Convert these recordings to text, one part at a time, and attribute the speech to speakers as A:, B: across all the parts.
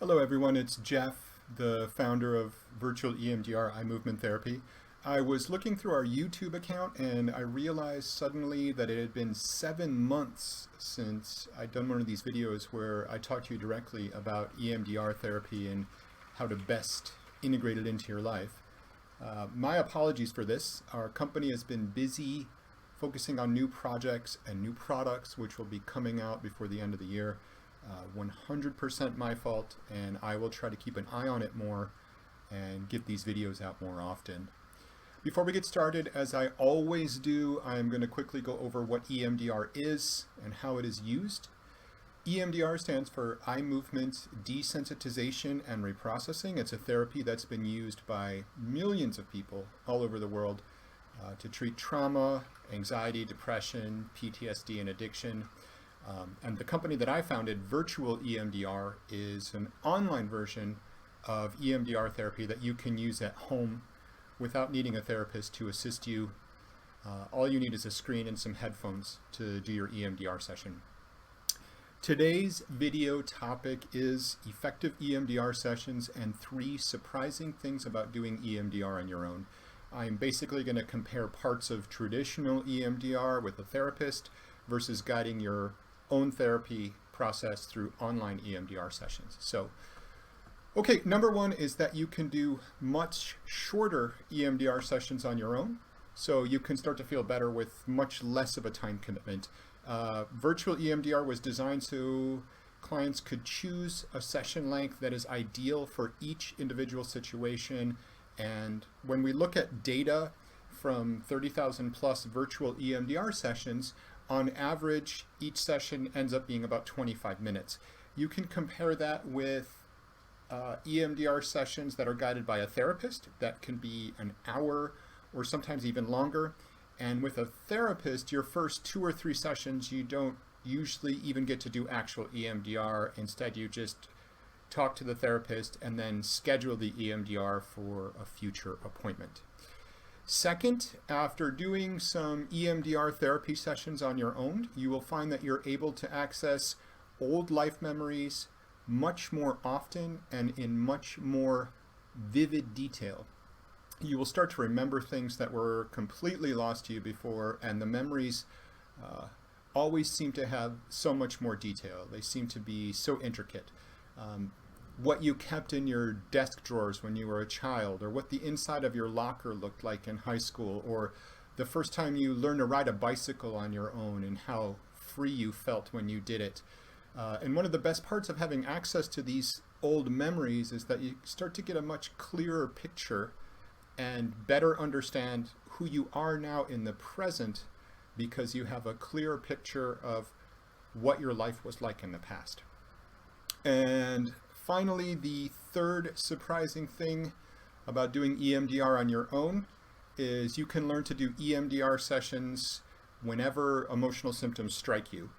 A: Hello everyone, it's Jeff, the founder of Virtual EMDR Eye Movement Therapy. I was looking through our YouTube account and I realized suddenly that it had been 7 months since I'd done one of these videos where I talked to you directly about EMDR therapy and how to best integrate it into your life. My apologies for this. Our company has been busy focusing on new projects and new products which will be coming out before the end of the year. 100% my fault, and I will try to keep an eye on it more and get these videos out more often. Before we get started, as I always do, I'm going to quickly go over what EMDR is and how it is used. EMDR stands for Eye Movement Desensitization and Reprocessing. It's a therapy that's been used by millions of people all over the world to treat trauma, anxiety, depression, PTSD, and addiction. And the company that I founded, Virtual EMDR, is an online version of EMDR therapy that you can use at home without needing a therapist to assist you. All you need is a screen and some headphones to do your EMDR session. Today's video topic is effective EMDR sessions and 3 surprising things about doing EMDR on your own. I'm basically going to compare parts of traditional EMDR with a therapist versus guiding your own therapy process through online EMDR sessions. So, okay, number 1 is that you can do much shorter EMDR sessions on your own, so you can start to feel better with much less of a time commitment. Virtual EMDR was designed so clients could choose a session length that is ideal for each individual situation, and when we look at data from 30,000 plus virtual EMDR sessions, on average, each session ends up being about 25 minutes. You can compare that with EMDR sessions that are guided by a therapist. That can be an hour or sometimes even longer. And with a therapist, your first 2 or 3 sessions, you don't usually even get to do actual EMDR. Instead, you just talk to the therapist and then schedule the EMDR for a future appointment. Second, after doing some EMDR therapy sessions on your own, you will find that you're able to access old life memories much more often and in much more vivid detail. You will start to remember things that were completely lost to you before, and the memories always seem to have so much more detail. They seem to be so intricate. What you kept in your desk drawers when you were a child, or what the inside of your locker looked like in high school, or the first time you learned to ride a bicycle on your own and how free you felt when you did it. And one of the best parts of having access to these old memories is that you start to get a much clearer picture and better understand who you are now in the present, because you have a clearer picture of what your life was like in the past. And finally, the third surprising thing about doing EMDR on your own is you can learn to do EMDR sessions whenever emotional symptoms strike you.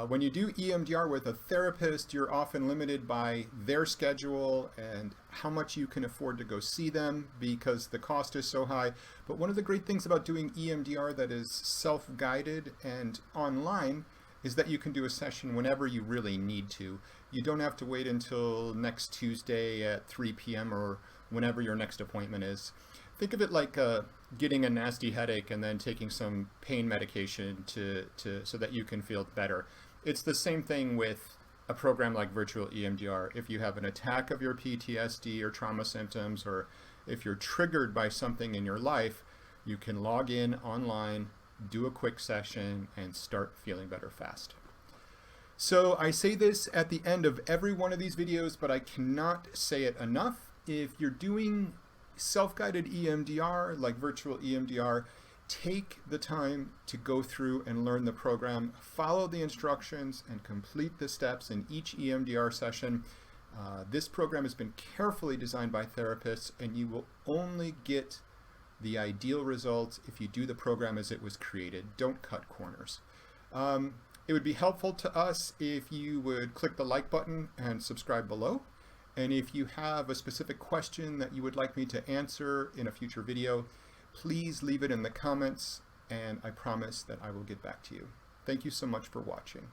A: When you do EMDR with a therapist, you're often limited by their schedule and how much you can afford to go see them because the cost is so high. But one of the great things about doing EMDR that is self-guided and online is that you can do a session whenever you really need to. You don't have to wait until next Tuesday at 3 p.m. or whenever your next appointment is. Think of it like getting a nasty headache and then taking some pain medication so that you can feel better. It's the same thing with a program like Virtual EMDR. If you have an attack of your PTSD or trauma symptoms, or if you're triggered by something in your life, you can log in online, do a quick session, and start feeling better fast. So I say this at the end of every one of these videos, but I cannot say it enough. If you're doing self-guided EMDR like Virtual EMDR, take the time to go through and learn the program, follow the instructions, and complete the steps in each EMDR session. This program has been carefully designed by therapists, and you will only get the ideal results if you do the program as it was created. Don't cut corners. It would be helpful to us if you would click the like button and subscribe below. And if you have a specific question that you would like me to answer in a future video, please leave it in the comments, and I promise that I will get back to you. Thank you so much for watching.